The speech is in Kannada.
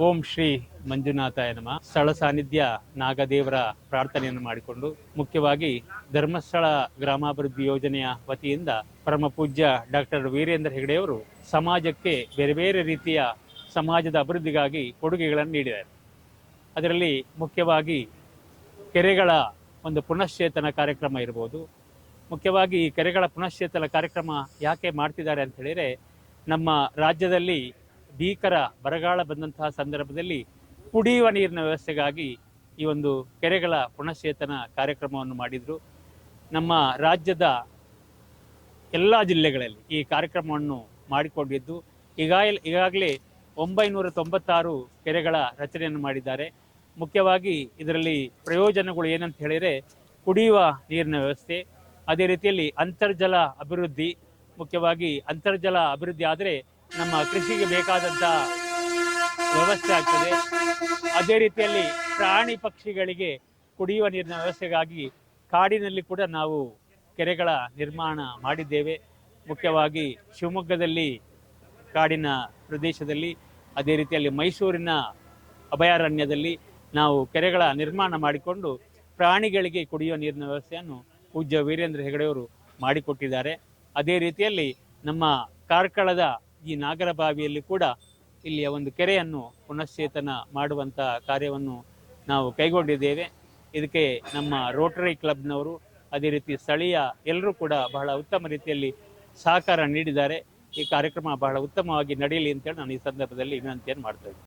ಓಂ ಶ್ರೀ ಮಂಜುನಾಥಾಯ ನಮಃ. ಸ್ಥಳ ಸಾನ್ನಿಧ್ಯ ನಾಗದೇವರ ಪ್ರಾರ್ಥನೆಯನ್ನು ಮಾಡಿಕೊಂಡು, ಮುಖ್ಯವಾಗಿ ಧರ್ಮಸ್ಥಳ ಗ್ರಾಮಾಭಿವೃದ್ಧಿ ಯೋಜನೆಯ ವತಿಯಿಂದ ಪರಮ ಪೂಜ್ಯ ಡಾಕ್ಟರ್ ವೀರೇಂದ್ರ ಹೆಗಡೆಯವರು ಸಮಾಜಕ್ಕೆ ಬೇರೆ ಬೇರೆ ರೀತಿಯ ಸಮಾಜದ ಅಭಿವೃದ್ಧಿಗಾಗಿ ಕೊಡುಗೆಗಳನ್ನು ನೀಡಿದ್ದಾರೆ. ಅದರಲ್ಲಿ ಮುಖ್ಯವಾಗಿ ಕೆರೆಗಳ ಒಂದು ಪುನಶ್ಚೇತನ ಕಾರ್ಯಕ್ರಮ ಇರ್ಬೋದು. ಮುಖ್ಯವಾಗಿ ಈ ಕೆರೆಗಳ ಪುನಶ್ಚೇತನ ಕಾರ್ಯಕ್ರಮ ಯಾಕೆ ಮಾಡ್ತಿದ್ದಾರೆ ಅಂತ ಹೇಳಿದರೆ, ನಮ್ಮ ರಾಜ್ಯದಲ್ಲಿ ಭೀಕರ ಬರಗಾಲ ಬಂದಂತಹ ಸಂದರ್ಭದಲ್ಲಿ ಕುಡಿಯುವ ನೀರಿನ ವ್ಯವಸ್ಥೆಗಾಗಿ ಈ ಒಂದು ಕೆರೆಗಳ ಪುನಶ್ಚೇತನ ಕಾರ್ಯಕ್ರಮವನ್ನು ಮಾಡಿದರು. ನಮ್ಮ ರಾಜ್ಯದ ಎಲ್ಲ ಜಿಲ್ಲೆಗಳಲ್ಲಿ ಈ ಕಾರ್ಯಕ್ರಮವನ್ನು ಮಾಡಿಕೊಂಡಿದ್ದು ಈಗಾಗಲೇ 996 ಕೆರೆಗಳ ರಚನೆಯನ್ನು ಮಾಡಿದ್ದಾರೆ. ಮುಖ್ಯವಾಗಿ ಇದರಲ್ಲಿ ಪ್ರಯೋಜನಗಳು ಏನಂತ ಹೇಳಿದರೆ, ಕುಡಿಯುವ ನೀರಿನ ವ್ಯವಸ್ಥೆ, ಅದೇ ರೀತಿಯಲ್ಲಿ ಅಂತರ್ಜಲ ಅಭಿವೃದ್ಧಿ. ಮುಖ್ಯವಾಗಿ ಅಂತರ್ಜಲ ಅಭಿವೃದ್ಧಿ ಆದರೆ ನಮ್ಮ ಕೃಷಿಗೆ ಬೇಕಾದಂಥ ವ್ಯವಸ್ಥೆ ಆಗ್ತದೆ. ಅದೇ ರೀತಿಯಲ್ಲಿ ಪ್ರಾಣಿ ಪಕ್ಷಿಗಳಿಗೆ ಕುಡಿಯುವ ನೀರಿನ ವ್ಯವಸ್ಥೆಗಾಗಿ ಕಾಡಿನಲ್ಲಿ ಕೂಡ ನಾವು ಕೆರೆಗಳ ನಿರ್ಮಾಣ ಮಾಡಿದ್ದೇವೆ. ಮುಖ್ಯವಾಗಿ ಶಿವಮೊಗ್ಗದಲ್ಲಿ ಕಾಡಿನ ಪ್ರದೇಶದಲ್ಲಿ, ಅದೇ ರೀತಿಯಲ್ಲಿ ಮೈಸೂರಿನ ಅಭಯಾರಣ್ಯದಲ್ಲಿ ನಾವು ಕೆರೆಗಳ ನಿರ್ಮಾಣ ಮಾಡಿಕೊಂಡು ಪ್ರಾಣಿಗಳಿಗೆ ಕುಡಿಯುವ ನೀರಿನ ವ್ಯವಸ್ಥೆಯನ್ನು ಪೂಜ್ಯ ವೀರೇಂದ್ರ ಹೆಗಡೆಯವರು ಮಾಡಿಕೊಟ್ಟಿದ್ದಾರೆ. ಅದೇ ರೀತಿಯಲ್ಲಿ ನಮ್ಮ ಕಾರ್ಕಳದ ಈ ನಾಗರಬಾವಿಯಲ್ಲಿ ಕೂಡ ಇಲ್ಲಿಯ ಒಂದು ಕೆರೆಯನ್ನು ಪುನಶ್ಚೇತನ ಮಾಡುವಂಥ ಕಾರ್ಯವನ್ನು ನಾವು ಕೈಗೊಂಡಿದ್ದೇವೆ. ಇದಕ್ಕೆ ನಮ್ಮ ರೋಟರಿ ಕ್ಲಬ್ನವರು, ಅದೇ ರೀತಿ ಸ್ಥಳೀಯ ಎಲ್ಲರೂ ಕೂಡ ಬಹಳ ಉತ್ತಮ ರೀತಿಯಲ್ಲಿ ಸಹಕಾರ ನೀಡಿದ್ದಾರೆ. ಈ ಕಾರ್ಯಕ್ರಮ ಬಹಳ ಉತ್ತಮವಾಗಿ ನಡೆಯಲಿ ಅಂತೇಳಿ ನಾನು ಈ ಸಂದರ್ಭದಲ್ಲಿ ವಿನಂತಿಯನ್ನು ಮಾಡ್ತೇನೆ.